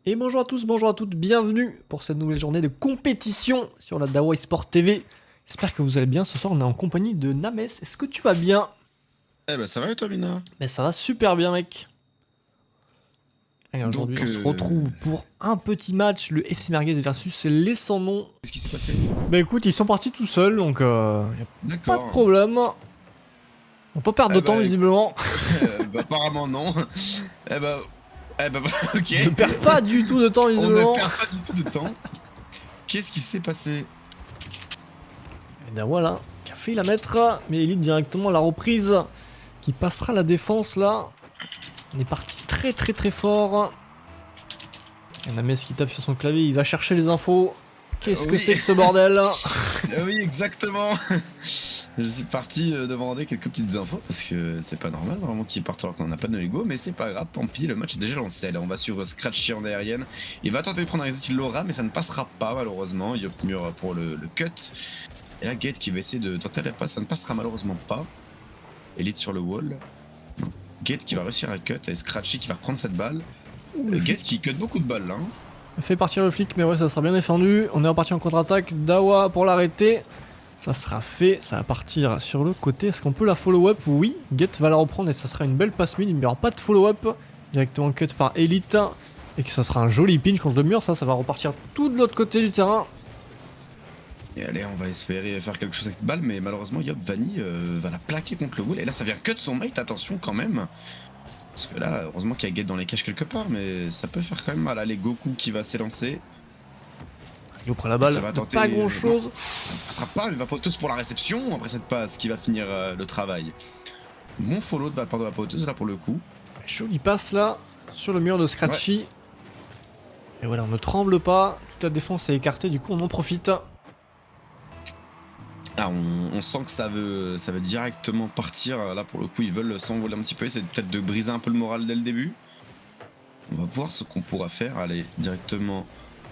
Et bonjour à tous, bonjour à toutes, bienvenue pour cette nouvelle journée de compétition sur la Dawa eSport TV. J'espère que vous allez bien, ce soir on est en compagnie de Names, est-ce que tu vas bien? Eh ben ça va et toi Luna? Mais ça va super bien mec. Et aujourd'hui Donc on se retrouve pour un petit match, le FC Merguez versus les sans nom. qu'est-ce qui s'est passé? Bah écoute, ils sont partis tout seuls, donc y a pas de D'accord. problème. On va pas perdre de Eh temps ben, visiblement. bah, apparemment non. Eh ben, ok. Je ne perds pas du tout de temps On ne visiblement. perd pas du tout de temps. Qu'est-ce qui s'est passé? Et ben voilà, qui a failli la mettre, mais Elite directement à la reprise, qui passera la défense là. On est parti très fort. Il y en a Metz qui tape sur son clavier, il va chercher les infos. Qu'est-ce que Oui. c'est que ce bordel? Oui, exactement. Je suis parti demander quelques petites infos parce que c'est pas normal vraiment qu'il parte alors qu'on n'a pas de Lego, mais c'est pas grave, tant pis, le match est déjà lancé. Allez, on va sur Scratchy en aérienne. Il va tenter de prendre un exit, il l'aura, mais ça ne passera pas malheureusement. Yopmur pour le cut. Et là, Gate qui va essayer de tenter la passe, ça ne passera malheureusement pas. Elite sur le wall. Non. Gate qui va réussir à cut et Scratchy qui va reprendre cette balle. Gate qui cut beaucoup de balles là. Hein. Fait partir le flic, mais ouais, ça sera bien défendu. On est reparti en contre-attaque. Dawa pour l'arrêter. Ça sera fait, ça va partir sur le côté. Est-ce qu'on peut la follow-up? Oui, Gate va la reprendre et ça sera une belle passe mid. Il n'y aura pas de follow-up. Directement cut par Elite. Et que ça sera un joli pinch contre le mur. Ça va repartir tout de l'autre côté du terrain. Et allez, on va espérer faire quelque chose avec cette balle, mais malheureusement, Yop Vanny va la plaquer contre le wall. Et là, ça vient cut son mate, attention quand même. Parce que là, heureusement qu'il y a Gate dans les caches quelque part, mais ça peut faire quand même mal. Allez, Goku qui va s'élancer. Il prend la balle, Va tenter, pas grand chose. Ça ne passera pas, il va poteuse pour la réception après cette passe qui va finir le travail. Bon follow de la part de la poteuse là pour le coup. Jolie passe là, sur le mur de Scratchy. Ouais. Et voilà, on ne tremble pas. Toute la défense est écartée, du coup on en profite. Ah, on sent que ça veut directement partir. Là pour le coup ils veulent s'envoler un petit peu, c'est peut-être de briser un peu le moral dès le début. On va voir ce qu'on pourra faire. Allez, directement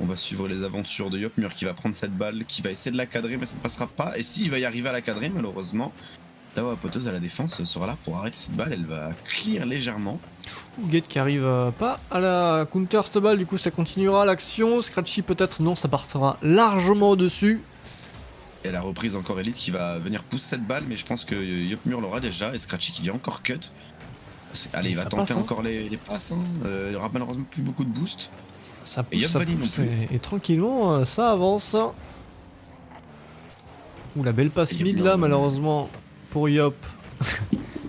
on va suivre les aventures de Yopmur qui va prendre cette balle, qui va essayer de la cadrer mais ça ne passera pas. Et s'il va y arriver à la cadrer malheureusement, Dawa poteuse à la défense sera là pour arrêter cette balle, elle va clear légèrement. Gate qui arrive pas à la counter cette balle, du coup ça continuera l'action. Scratchy peut-être, non, ça partira largement au-dessus. Et la reprise encore Elite qui va venir pousser cette balle, mais je pense que Yopmur l'aura déjà, et Scratchy qui vient encore cut. Allez, il va tenter passe, encore les passes, hein. Il y aura malheureusement plus beaucoup de boost. Ça pousse, et tranquillement ça avance. Ouh, la belle passe mid là, malheureusement pour Yop.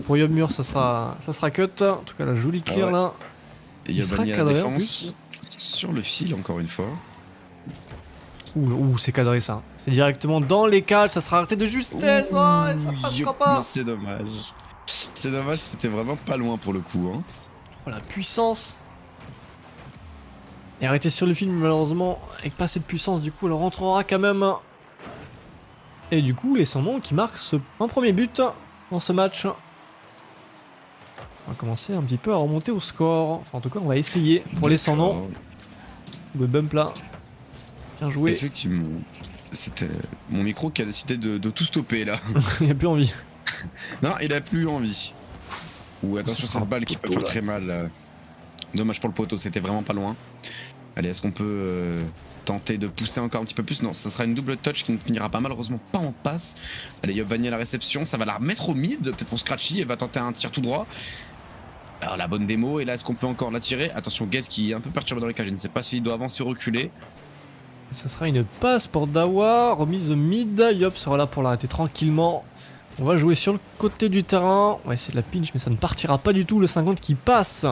Pour Yopmur ça sera cut. En tout cas la jolie clear là. Et il sera cadré en plus. Sur le fil encore une fois. Ouh, c'est cadré ça. C'est directement dans les cages, ça sera arrêté de justesse. Oh, ça passera pas. C'est dommage. C'est dommage, c'était vraiment pas loin pour le coup. Hein. Oh la puissance. Et arrêté sur le film malheureusement, avec pas cette puissance, du coup elle rentrera quand même. Et du coup les sans nom qui marquent un premier but dans ce match. On va commencer un petit peu à remonter au score. Enfin en tout cas on va essayer pour les sans nom. Le bump là. Bien joué. Effectivement. C'était mon micro qui a décidé de tout stopper là. Il a plus envie. Non, il a plus envie. Ou attention cette balle qui peut faire très mal. Dommage pour le poteau, c'était vraiment pas loin. Allez, est-ce qu'on peut tenter de pousser encore un petit peu plus? Non, ça sera une double touch qui ne finira pas malheureusement pas en passe. Allez, Yop Vanny à la réception, ça va la remettre au mid, peut-être pour Scratchy, elle va tenter un tir tout droit. Alors la bonne démo, et là est-ce qu'on peut encore la tirer? Attention, Gate qui est un peu perturbé dans les cages, je ne sais pas s'il doit avancer ou reculer. Ça sera une passe pour Dawa, remise mid, Yop sera là pour l'arrêter tranquillement. On va jouer sur le côté du terrain, on va essayer de la pinch mais ça ne partira pas du tout, le 50 qui passe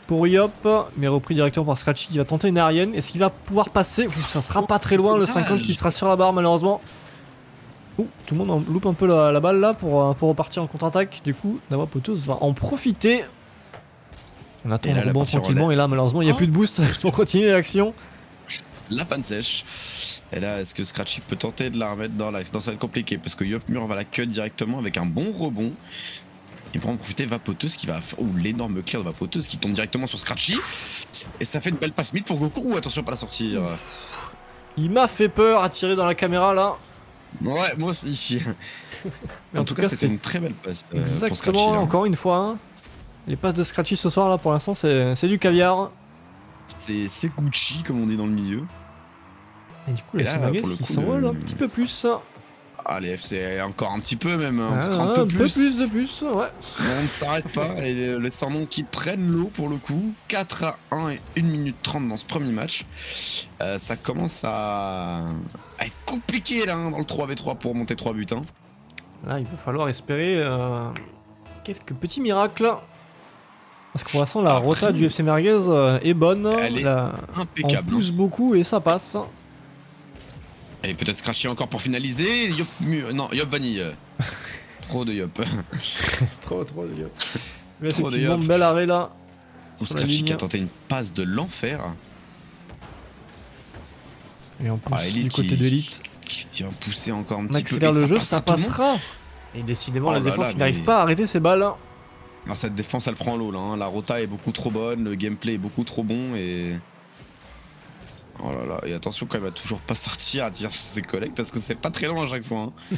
pour Yop, mais repris directement par Scratchy qui va tenter une aérienne. Est-ce qu'il va pouvoir passer? Ça sera pas très loin, le 50 qui sera sur la barre malheureusement. Ouh, tout le monde en loupe un peu la balle là pour repartir en contre-attaque. Du coup, Dawa poteuse va en profiter. On attend le rebond tranquillement et là malheureusement il n'y a plus de boost pour continuer l'action. La panne sèche. Et là, est-ce que Scratchy peut tenter de la remettre dans l'axe? Non, ça va être compliqué parce que Yopmur va la cut directement avec un bon rebond. Il prend en profiter Vapoteuse qui va. Ouh, l'énorme clear de Vapoteuse qui tombe directement sur Scratchy. Et ça fait une belle passe mid pour Goku. Ouh, attention, pas la sortir. Il m'a fait peur à tirer dans la caméra là. Ouais, moi aussi. Mais en tout cas, c'était une très belle passe. Exactement, pour Scratchy, encore une fois. Hein. Les passes de Scratchy ce soir là pour l'instant c'est du caviar. C'est Gucci, comme on dit dans le milieu. Et du coup, Et les là, Merguez pour le qui coup, s'envolent un petit peu plus. Ah, les FC, encore un petit peu même, Ah, un un peu peu plus de plus, ouais. On ne s'arrête pas et les Sandons qui prennent l'eau pour le coup. 4-1 et 1 minute 30 dans ce premier match. Ça commence à être compliqué là dans le 3v3 pour monter 3 buts. Là, il va falloir espérer quelques petits miracles. Parce que pour l'instant, la Après, rota du FC Merguez est bonne. Elle est On impeccable. pousse beaucoup et ça passe. Et peut-être Scratchy encore pour finaliser. Non, Yop Vanille. Trop de Yop. Trop de yop. Mais Trop de effectivement, yop. bel arrêt là. Ou Sur la Scratchy qui a ligne. tenté une passe de l'enfer. Et on pousse Elite du côté qui- d'Elite. Qui va pousser encore un On petit peu. accélère Et le jeu, passe ça à tout le monde. passera. Et décidément, Oh la là défense là, il n'arrive mais- pas à arrêter ses balles. Non, cette défense elle prend l'eau là, hein. La rota est beaucoup trop bonne, le gameplay est beaucoup trop bon et. Oh là là, et attention quand il va toujours pas sortir à tirer sur ses collègues parce que c'est pas très long à chaque fois. Hein.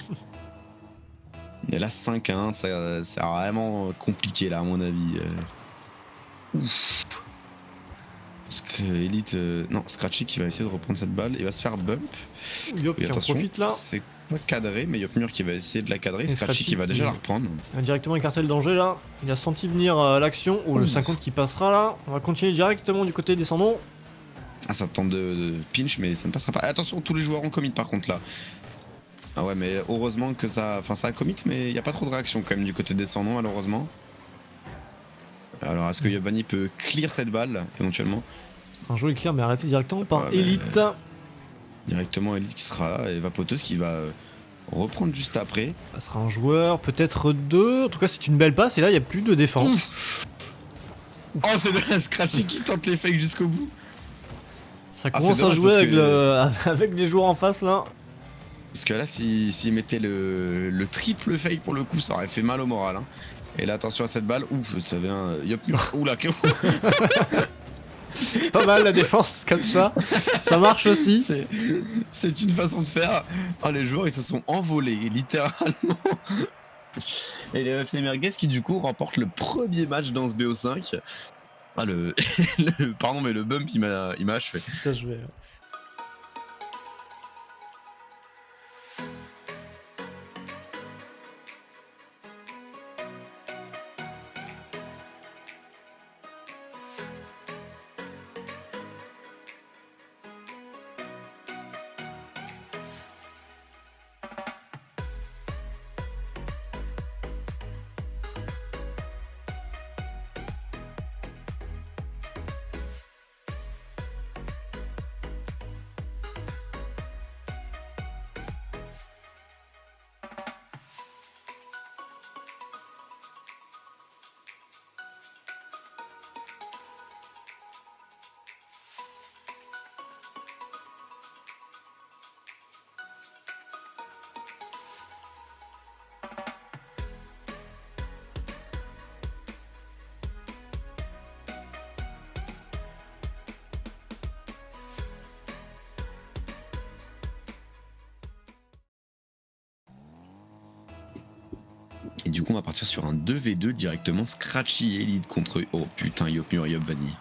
Et là 5-1, c'est vraiment compliqué là à mon avis. Ouf. Parce que Elite. Non, Scratchy qui va essayer de reprendre cette balle, il va se faire bump. Yop Et qui en attention, profite là. c'est pas cadré, mais Yopmur qui va essayer de la cadrer, Et Scratchy Scratchy qui va qui- déjà la reprendre. Directement écarté le danger là. Il a senti venir l'action. Oh, le 50 qui passera là. On va continuer directement du côté descendant. Ah, ça tente de pinch, mais ça ne passera pas. Attention, tous les joueurs ont commit par contre là. Ah ouais, mais heureusement que ça. Enfin, ça a commit, mais il n'y a pas trop de réaction quand même du côté descendant, malheureusement. Alors, est-ce que Yobani peut clear cette balle éventuellement? C'est un joli clear, mais arrêté directement par Ouais, mais- Elite. Directement, Elite qui sera là et Vapoteuse qui va reprendre juste après. Ça sera un joueur, peut-être deux. En tout cas, c'est une belle passe et là, il n'y a plus de défense. Oh, c'est de Scratchy qui tente les fakes jusqu'au bout. Ça Ah, commence c'est à dommage jouer parce avec, que- avec les joueurs en face là. Parce que là, s'il mettait le triple fake pour le coup, ça aurait fait mal au moral. Hein. Et là, attention à cette balle. Ouf, ça vient. Yopmur. Oula, que. Pas mal la défense comme ça. Ça marche aussi. C'est une façon de faire. Oh, les joueurs ils se sont envolés littéralement. Et les FC Merguez qui du coup remportent le premier match dans ce BO5. Ah pardon mais le bump il m'a achevé. Putain, je vais- Et du coup on va partir sur un 2v2 directement Scratchy Elite contre. Oh putain Yopmur et Yopvani.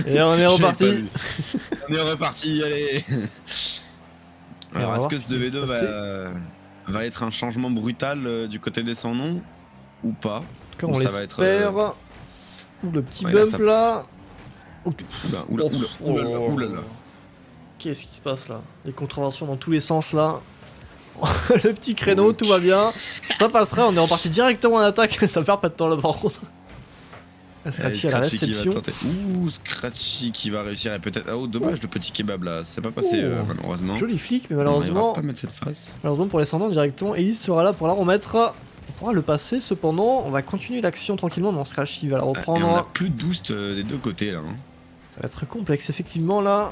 Et on est reparti. On est reparti, allez. on Alors va est-ce voir que ce ce qui va se 2v2 va être un changement brutal du côté des sans noms ou pas? En tout cas, on Ou ça va être, l'espère. Ouh, le petit ouais, là, bump ça- là. Oh, Oula, oulala. Qu'est-ce qui se passe là? Des contraventions dans tous les sens là. Le petit créneau, tout va bien. Ça passerait, on est reparti directement en attaque. Ça perd pas de temps là par contre. Scratchy à la Scratchy qui va réception. tenter. Ouh, Scratchy qui va réussir et peut-être. Oh, dommage le petit kebab là, c'est pas passé Oh. malheureusement. Joli flic, mais On n'arrivera malheureusement, pas à mettre cette face. pour les descendants directement, Elise sera là pour la remettre. On pourra le passer cependant. On va continuer l'action tranquillement. Non, Scratchy va la Et on a reprendre. plus de boost des deux côtés là. Hein. Ça va être complexe effectivement là.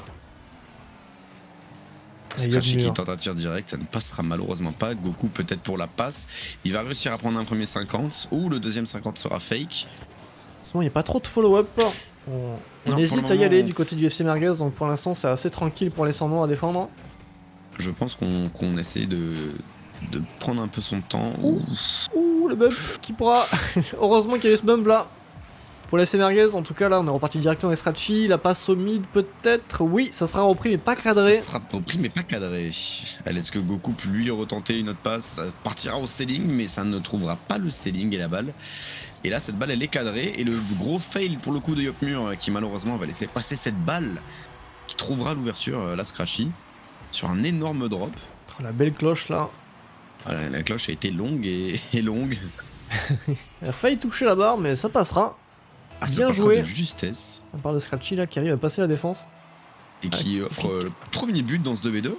Et Scratchy qui Yopmur. tente un tir direct, ça ne passera malheureusement pas. Goku peut-être pour la passe. Il va réussir à prendre un premier 50 ou le deuxième 50 sera fake. En ce moment, il n'y a pas trop de follow-up. On Non, pour hésite le à y aller moment, du côté du FC Merguez, donc pour l'instant, c'est assez tranquille pour les descendants à défendre. Je pense qu'on essaye de prendre un peu son temps. Ouh. Ouh, le bump qui pourra. Heureusement qu'il y a eu ce bump là. Pour la merguez, en tout cas là on est reparti directement avec Scratchy, la passe au mid peut-être, oui ça sera repris mais pas cadré. Ça sera repris mais pas cadré. Allez, est-ce que Goku peut lui retenter une autre passe? Ça partira au ceiling mais ça ne trouvera pas le ceiling et la balle. Et là cette balle elle est cadrée et le gros fail pour le coup de Yopmur qui malheureusement va laisser passer cette balle qui trouvera l'ouverture, la Scratchy, sur un énorme drop. Oh, la belle cloche là. Voilà, la cloche a été longue et longue. Elle a failli toucher la barre mais ça passera. Ah, ça Bien passera joué. de justesse. On parle de Scratchy là qui arrive à passer la défense. Et qui offre le premier but dans ce 2v2.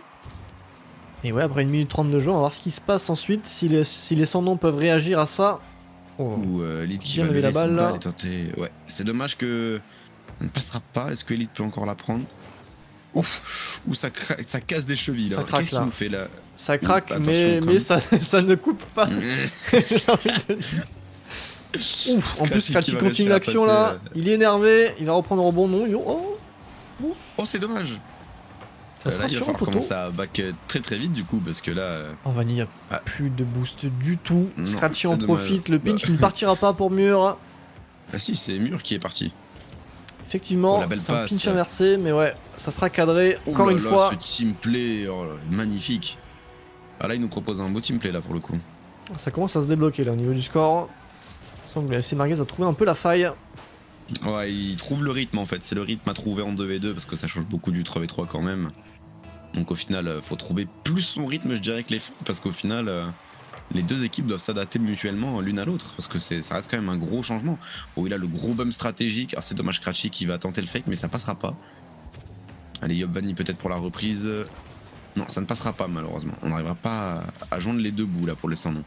Et ouais, après 1 minute 30 de jeu, on va voir ce qui se passe ensuite, si les sans-noms peuvent réagir à ça. Oh. Ou Elite qui Bien va lever la lever balle, cette là. balle et tenter. Ouais, c'est dommage que ça ne passera pas. Est-ce que Elite peut encore la prendre? Ouf. Ou ça casse des chevilles là. Ça craque, Qu'est-ce qu'il là. nous fait là? Ça craque, Attention, mais quand même. ça ne coupe pas. J'ai envie de dire. Ouf, en plus Scratchy continue l'action là, il est énervé, il va reprendre le rebond, non, Oh, c'est dommage. ça sera Là, il va sur un falloir poteau. commencer à back très très vite du coup parce que là. Oh Vanille, Ah. plus de boost du tout, Non, Scratchy c'est en dommage. profite, le pinch Bah. qui ne partira pas pour Mur. Ah si, c'est Mur qui est parti. Effectivement, Oh, la belle c'est un passe. pinch inversé, mais ouais, ça sera cadré, Oh encore là une là, fois. ce team play, oh là, magnifique. Ah là, il nous propose un beau team play là pour le coup. Ça commence à se débloquer là au niveau du score. Il semble que le FC Marguez a trouvé un peu la faille. Ouais, il trouve le rythme en fait. C'est le rythme à trouver en 2v2 parce que ça change beaucoup du 3v3 quand même. Donc au final, faut trouver plus son rythme, je dirais, que les filles parce qu'au final, les deux équipes doivent s'adapter mutuellement l'une à l'autre parce que ça reste quand même un gros changement. Oh, il a le gros bump stratégique. Alors c'est dommage, Scratchy qui va tenter le fake, mais ça passera pas. Allez, Yopvani peut-être pour la reprise. Non, ça ne passera pas malheureusement. On n'arrivera pas à joindre les deux bouts là pour les sans-noms.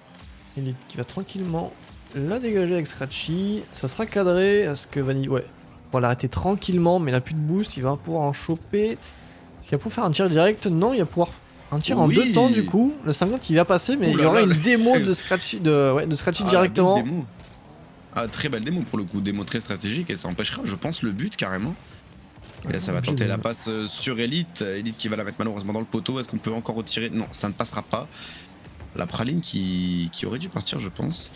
Elite qui va tranquillement la dégager avec Scratchy. Ça sera cadré. Est-ce que Vanille. Ouais. On va l'arrêter tranquillement, mais il n'a plus de boost. Il va pouvoir en choper. Est-ce qu'il va pouvoir faire un tir direct? Non, il va pouvoir. Un tir en Oui. 2 temps du coup. Le 50 qui va passer, mais Ouh il y là aura là, une démo de Scratchy, de Scratchy Ah, directement. belle démo. Ah, très belle démo pour le coup. Démo très stratégique et ça empêchera, je pense, le but carrément. Et là, ça va tenter la passe sur Elite. Elite qui va la mettre malheureusement dans le poteau. Est-ce qu'on peut encore retirer? Non, ça ne passera pas. La praline qui aurait dû partir, je pense.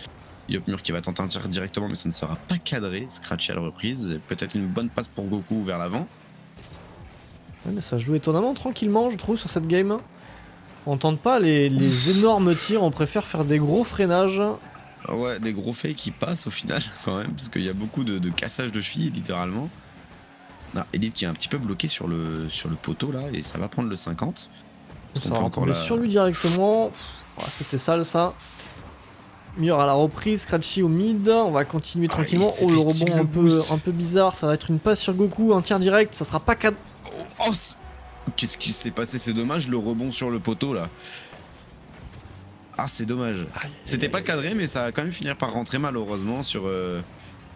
Yopmur qui va tenter un tir directement, mais ça ne sera pas cadré. Scratchy à la reprise. Peut-être une bonne passe pour Goku vers l'avant. Ouais, mais ça joue étonnamment tranquillement, je trouve, sur cette game. On tente pas les énormes tirs, on préfère faire des gros freinages. Ouais, des gros fakes qui passent au final, quand même, parce qu'il y a beaucoup de cassage de chevilles, littéralement. Ah, Elite qui est un petit peu bloqué sur le poteau là, et ça va prendre le 50. Ça va retomber sur lui directement. Ouais, c'était sale ça. Mur à la reprise, Scratchy au mid. On va continuer tranquillement. il Oh, le s'est fait rebond style, le un peu bizarre. Ça va être une passe sur Goku, un tir direct. Ça sera pas cadré. Oh, qu'est-ce qui s'est passé? C'est dommage le rebond sur le poteau là. Ah, c'est dommage. C'était pas cadré, mais ça va quand même finir par rentrer malheureusement sur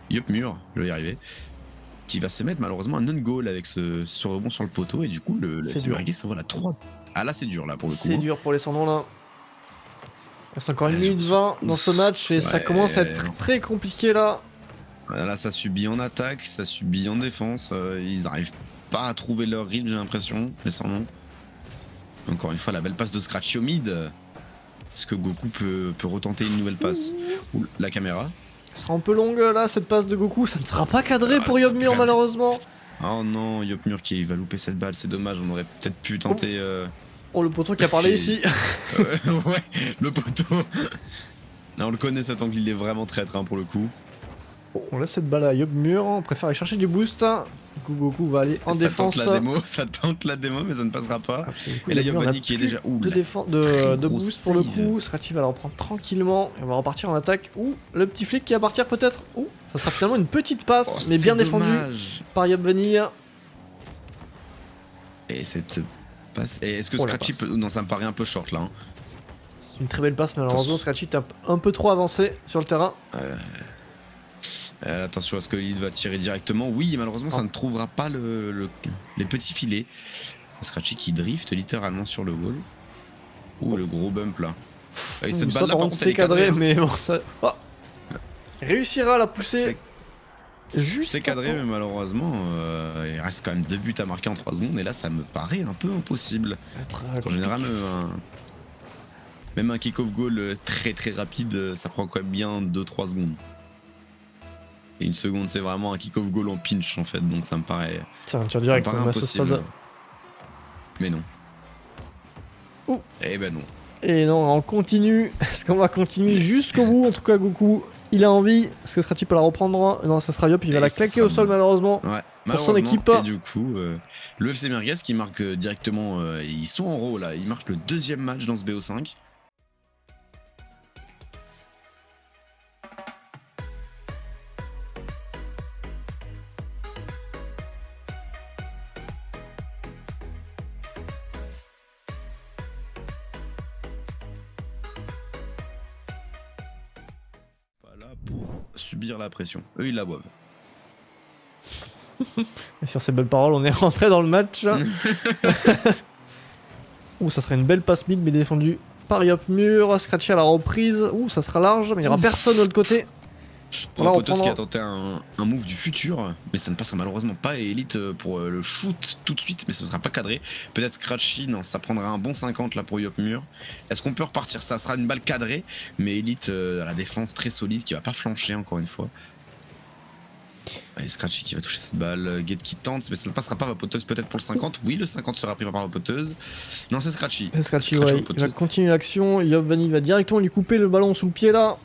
Yopmur, je vais y arriver. Qui va se mettre malheureusement un non-goal avec ce rebond sur le poteau, et du coup le Margis s'envole à 3. Ah là, c'est dur là pour le coup. C'est dur pour les sans-noms là. Il reste encore 1 Ouais, minute 20 dans ce match et ça Ouais. commence à être très compliqué là. Là, ça subit en attaque, ça subit en défense. Ils n'arrivent pas à trouver leur rythme, j'ai l'impression, les sans-noms. Encore une fois, la belle passe de Scratchy au mid. Est-ce que Goku peut retenter une nouvelle passe? Ou la caméra? Ça sera un peu longue là cette passe de Goku. Ça ne sera pas cadré Ah, pour ça Yopmur perd. malheureusement. Oh non, Yopmur qui va louper cette balle, c'est dommage, on aurait peut-être pu tenter... Oh, le poteau qui a parlé J'ai- ici. ouais, le poteau. Là, on le connaît cet angle, il est vraiment traître pour le coup. Bon, on laisse cette balle à Yopmur. On préfère aller chercher du boost. Du coup, Goku va aller en ça défense. Ça tente la démo, mais ça ne passera pas. Ah, du coup, Et là, Yopmur Yopani n'a qui est plus déjà... Ouh, de, là. de gros boost pour le save. coup. Scratchy va la reprendre tranquillement. Et on va repartir en attaque. Ouh, le petit flic qui va partir peut-être. Ouh, ça sera finalement une petite passe, Oh, mais bien c'est défendue dommage. par Yopani. Et cette passe... Et est-ce que Oh, la Scratchy passe. peut... Non, ça me paraît un peu short là. C'est une très belle passe, mais malheureusement, Scratchy tape un peu trop avancé sur le terrain. Attention à ce que Elite va tirer directement. Oui, malheureusement, ça ne trouvera pas les petits filets. Scratchy qui drift littéralement sur le wall. Ouh, le gros bump là. Et cette Ça, balle là, par par contre, contre, elle c'est est cadrée. cadré, hein. mais bon, ça. Oh. Réussira à la pousser juste. C'est cadré, mais malheureusement, il reste quand même 2 buts à marquer en 3 secondes. Et là, ça me paraît un peu impossible. En général, même un kick-off goal très très rapide, ça prend quand même bien 2-3 secondes. Et une seconde, c'est vraiment un kick-off goal en pinch en fait, donc ça me paraît, Tiens, un tir ça me direct, paraît on à ce impossible. stade. Mais non. Oh. Eh ben non. Et non, on continue. Est-ce qu'on va continuer jusqu'au bout? En tout cas, Goku, il a envie. Est-ce que Scratchy peut la reprendre? Non, ça sera Yop, il va Et la ça claquer sera au sol bon. malheureusement. Ouais, Pour son malheureusement. équipe. Et du coup, le FC Merguez qui marque directement, ils sont en row là, ils marquent le deuxième match dans ce BO5. Pas là pour subir la pression. Eux, ils la boivent. Et sur ces belles paroles, on est rentré dans le match. Ouh, ça serait une belle passe mid, mais défendue par Yop Mur. Scratchy à la reprise. Ouh, ça sera large, mais il n'y aura personne de l'autre côté. Pour Là, un on potos qui prendra- a tenté un move du futur, mais ça ne passera malheureusement pas. Et Elite pour le shoot tout de suite, mais ce sera pas cadré. Peut-être Scratchy, non, ça prendra un bon 50 là pour Yop Mur. Est-ce qu'on peut repartir? Ça sera une balle cadrée, mais Elite à la défense très solide qui va pas flancher encore une fois. Allez, Scratchy qui va toucher cette balle. Gate qui tente, mais ça ne passera pas. Vapoteuse peut-être pour le 50. Oui, le 50 sera pris par Vapoteuse. Non, c'est Scratchy. C'est Scratchy, Scratchy ouais. Vapoteuse. Il va continuer l'action. Yop Vanny va directement lui couper le ballon sous le pied là.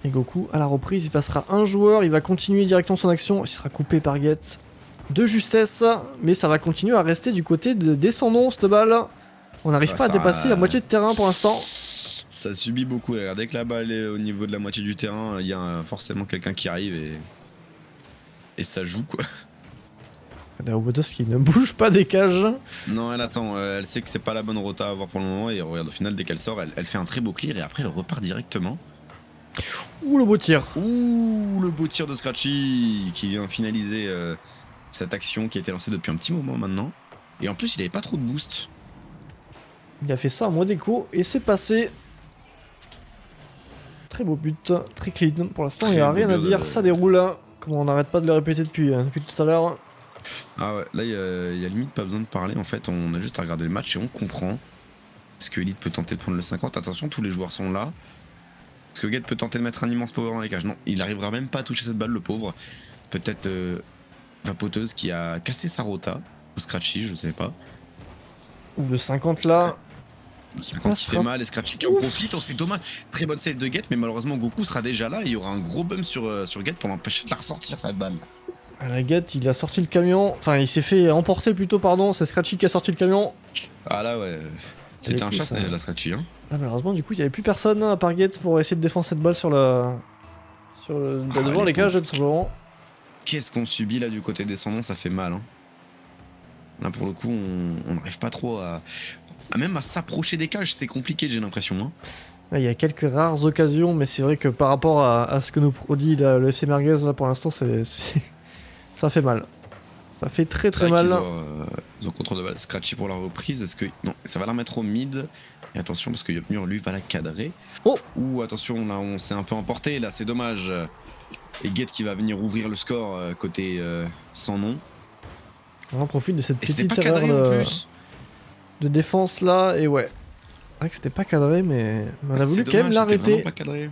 Et Goku, à la reprise, il passera un joueur. Il va continuer directement son action. Il sera coupé par Gate de justesse. Mais ça va continuer à rester du côté de Descendons, cette balle. On n'arrive Ouais, pas à ça- dépasser la moitié de terrain pour l'instant. Ça subit beaucoup. Dès que la balle est au niveau de la moitié du terrain, il y a forcément quelqu'un qui arrive et ça joue quoi. Daobotos qui ne bouge pas des cages. Non, elle attend. Elle sait que c'est pas la bonne rota à avoir pour le moment. Et regarde, au final, dès qu'elle sort, elle fait un très beau clear et après elle repart directement. Ouh, le beau tir. Ouh, le beau tir de Scratchy qui vient finaliser cette action qui a été lancée depuis un petit moment maintenant. Et en plus, il avait pas trop de boost. Il a fait ça en mode écho et c'est passé. Très beau but, très clean. Pour l'instant, il n'y a Très rien beau à but dire. de- Ça déroule. Comme on n'arrête pas de le répéter depuis tout à l'heure. Ah ouais, là, il y a limite pas besoin de parler. En fait, on a juste à regarder le match et on comprend. Est-ce que Elite peut tenter de prendre le 50? Attention, tous les joueurs sont là. Est-ce que Gate peut tenter de mettre un immense power dans les cages? Non, il arrivera même pas à toucher cette balle, le pauvre. Peut-être Vapoteuse qui a cassé sa rota. Ou Scratchy, je sais pas. Ou le 50 là. Quand il fait mal, et Scratchy qui en profite. Oh, c'est dommage. Très bonne save de Gate, mais malheureusement, Goku sera déjà là. Et il y aura un gros bump sur Gate pour l'empêcher de la ressortir, cette balle. À la Gate, il a sorti le camion. Enfin, il s'est fait emporter plutôt, pardon. C'est Scratchy qui a sorti le camion. Ah là, ouais. C'était un coup, chasse-neige, ça- la Scratchy. Hein. Là, malheureusement, du coup, il n'y avait plus personne à part Gate pour essayer de défendre cette balle sur le. Devant les cages, tout simplement. Qu'est-ce qu'on subit là du côté descendant? Ça fait mal. Hein. Là, pour le coup, on n'arrive pas trop même à s'approcher des cages. C'est compliqué, j'ai l'impression. Hein. Là, il y a quelques rares occasions, mais c'est vrai que par rapport à ce que nous produit là, le FC Merguez, là, pour l'instant, ça fait mal. Ça fait très C'est très vrai mal. qu'ils ont contrôle de balle. Scratchy pour la reprise. Est-ce que. Non, ça va la mettre au mid. Et attention, parce que Yopmur, lui, va la cadrer. Oh. Ouh, attention, là, on s'est un peu emporté. Là, c'est dommage. Et Gate qui va venir ouvrir le score côté sans nom. On en profite de cette Et c'était petite pas erreur cadré en plus. de défense là, et ouais. C'est vrai que c'était pas cadré, mais on a C'est voulu quand dommage, même c'était l'arrêter. vraiment pas cadré.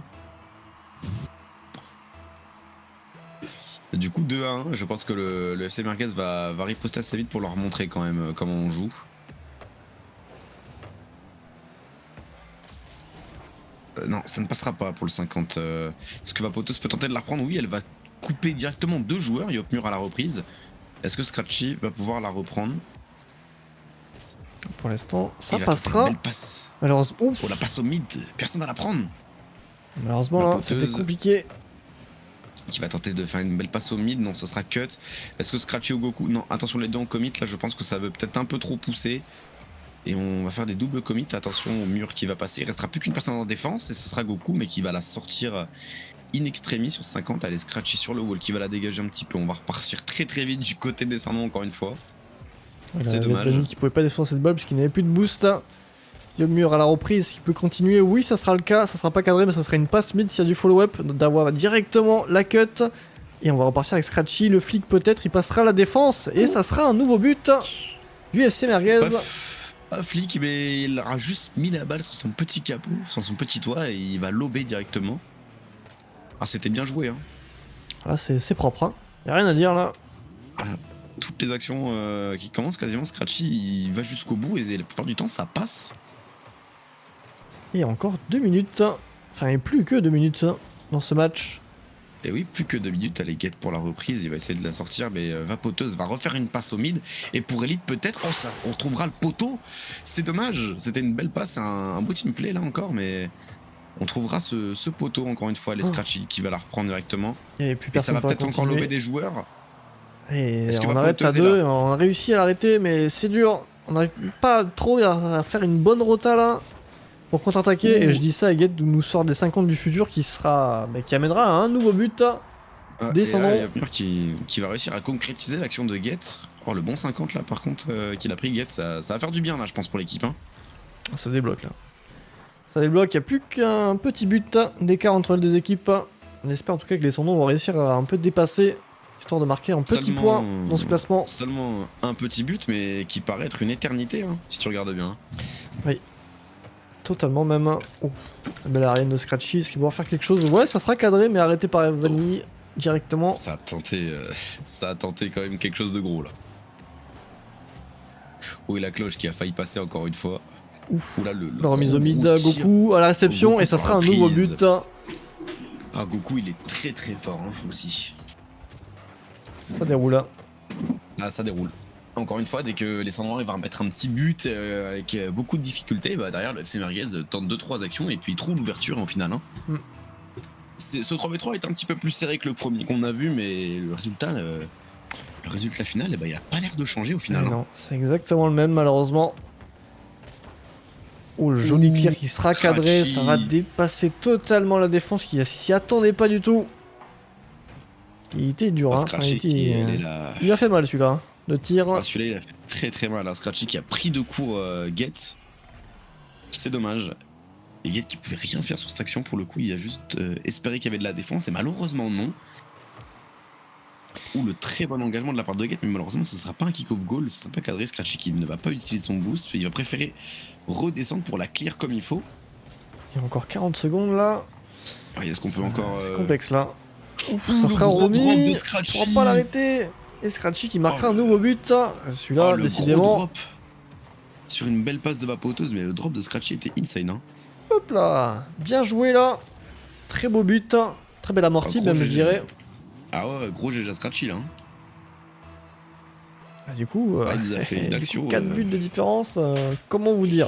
Du coup 2-1, je pense que le FC Merguez va riposter assez vite pour leur montrer quand même comment on joue. Non, ça ne passera pas pour le 50. Est-ce que Vapoteuse peut tenter de la reprendre? Oui, elle va couper directement deux joueurs, Yopmur à la reprise. Est-ce que Scratchy va pouvoir la reprendre? Pour l'instant, ça Il va tenter passera. une belle passe. Malheureusement, ouf. Oh, la passe au mid, personne va la prendre. Malheureusement là, Vapoteuse. c'était compliqué. Qui va tenter de faire une belle passe au mid, non, ce sera cut. Est-ce que Scratchy ou Goku? Non, attention, les deux en commit, là je pense que ça veut peut-être un peu trop pousser. Et on va faire des doubles commits, attention au mur qui va passer. Il restera plus qu'une personne en défense et ce sera Goku, mais qui va la sortir in extremis sur 50. Allez, Scratchy sur le wall qui va la dégager un petit peu. On va repartir très très vite du côté descendant encore une fois. C'est dommage. Vanny qui pouvait pas défendre cette balle puisqu'il n'avait plus de boost. Yomur à la reprise qui peut continuer. Oui, ça sera le cas. Ça sera pas cadré, mais ça sera une passe mid s'il y a du follow-up. Dawa va directement la cut. Et on va repartir avec Scratchy. Le flic peut-être, il passera la défense. Et ça sera un nouveau but du FC Merguez. Pas flic, mais il aura juste mis la balle sur son petit capot, sur son petit toit et il va lober directement. Ah, c'était bien joué, hein. Là, c'est propre, hein. Y a rien à dire là. Toutes les actions qui commencent quasiment, Scratchy il va jusqu'au bout et la plupart du temps ça passe. Et encore 2 minutes. Enfin, et plus que 2 minutes dans ce match. Et oui, plus que 2 minutes, elle est guette pour la reprise, il va essayer de la sortir, mais Vapoteuse va refaire une passe au mid, et pour Elite peut-être, on trouvera le poteau, c'est dommage, c'était une belle passe, un beau team play là encore, mais on trouvera ce poteau encore une fois, les Scratchy qui va la reprendre directement, Et plus et ça personne va pour peut-être encore continuer. lober des joueurs. Et Est-ce que on arrête à Vapoteuse est 2, là on a réussi à l'arrêter, mais c'est dur. On n'arrive pas trop à faire une bonne rota là pour contre-attaquer. Et je dis ça à Get nous sort des 50 du futur qui sera, qui amènera à un nouveau but. Descendons. Et là, il y a Mur qui va réussir à concrétiser l'action de Get. Oh, le bon 50 là par contre qu'il a pris Get, ça va faire du bien là je pense pour l'équipe. Hein. Ça débloque là. Ça débloque, il n'y a plus qu'un petit but d'écart entre les deux équipes. On espère en tout cas que les Sondons vont réussir à un peu dépasser, histoire de marquer un petit point dans ce classement. Seulement un petit but mais qui paraît être une éternité hein, si tu regardes bien. Oui. Totalement même. Oh, la belle arène de Scratchy, est-ce qu'il va faire quelque chose? Ouais, ça sera cadré mais arrêté par Vanille directement. Ça a tenté quand même quelque chose de gros là. Oui, la cloche qui a failli passer encore une fois. Ouf. Oula, La remise au mid, Goku à la réception Goku et ça par sera un nouveau but. Ah, Goku il est très très fort hein, aussi. Ça déroule. Ah, ça déroule. Encore une fois, dès que les Sandroirs vont remettre un petit but avec beaucoup de difficultés, bah derrière le FC Merguez tente 2-3 actions et puis il trouve l'ouverture en finale. Hein. Ce 3v3 est un petit peu plus serré que le premier qu'on a vu, mais le résultat final, il a pas l'air de changer au final. Non, c'est exactement le même malheureusement. Oh, le joli clear qui sera cadré, ça va dépasser totalement la défense qui s'y attendait pas du tout. Il était dur, hein. Il a fait mal celui-là, hein, de tir. Ah, celui-là il a fait très très mal, hein. Scratchy qui a pris de court Get. C'est dommage. Et Get qui pouvait rien faire sur cette action pour le coup, il a juste espéré qu'il y avait de la défense et malheureusement non. Ou le très bon engagement de la part de Get, mais malheureusement ce sera pas un kick-off goal, ce sera pas cadré. Scratchy qui ne va pas utiliser son boost, il va préférer redescendre pour la clear comme il faut. Il y a encore 40 secondes là. Est-ce qu'on peut encore... C'est complexe là. Ouf, ça sera remis, je pourra pas l'arrêter. Et Scratchy qui marquera un nouveau but. Celui-là, décidément. Drop sur une belle passe de Vapoteuse, mais le drop de Scratchy était insane. Hein. Hop là, bien joué là. Très beau but, très belle amortie même je dirais. Ah ouais, gros GG Scratchy là. Ah, du coup, il a fait une action. 4 buts de différence, comment vous dire?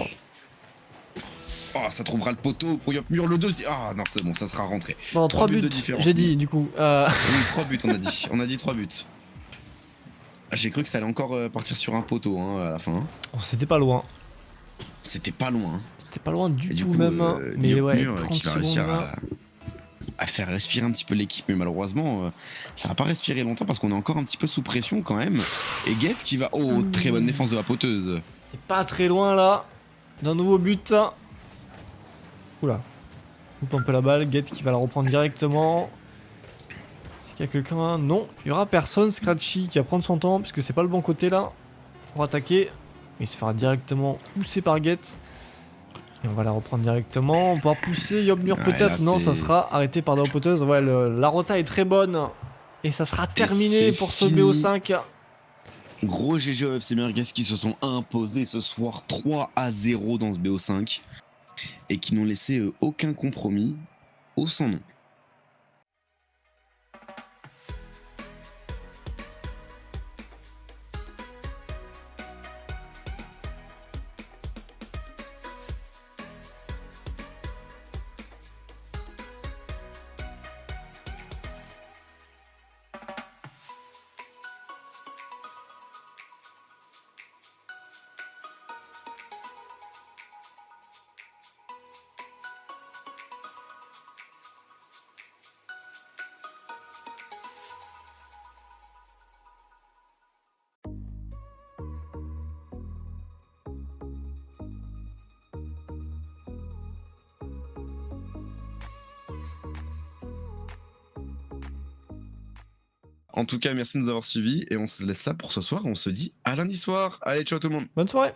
Oh, ça trouvera le poteau pour Yopmur le 2. Ah non, c'est bon, ça sera rentré. Non, 3 buts de différence. J'ai dit du coup. Oui, 3 buts on a dit. On a dit 3 buts. Ah, j'ai cru que ça allait encore partir sur un poteau hein, à la fin. Oh, c'était pas loin. C'était pas loin. Hein. C'était pas loin du tout même. Mais Yopmur, ouais, 30 qui va réussir secondes à faire respirer un petit peu l'équipe, mais malheureusement, ça va pas respirer longtemps parce qu'on est encore un petit peu sous pression quand même. Et Get qui va... Oh, très bonne défense de la poteuse. C'est pas très loin là, d'un nouveau but. Oula, coupe un peu la balle, Get qui va la reprendre directement. Est-ce qu'il y a quelqu'un? Non, il y aura personne. Scratchy qui va prendre son temps puisque c'est pas le bon côté là pour attaquer. Il se fera directement pousser par Get. Et on va la reprendre directement. On pourra pousser Yopmur peut-être. Non, ça sera arrêté par Vapoteuse. Ouais, la rota est très bonne. Et ça sera terminé pour ce BO5. Gros GG au FC Merguez qui se sont imposés ce soir 3-0 dans ce BO5. Et qui n'ont laissé aucun compromis au sans nom. En tout cas, merci de nous avoir suivis et on se laisse là pour ce soir. On se dit à lundi soir. Allez, ciao tout le monde. Bonne soirée.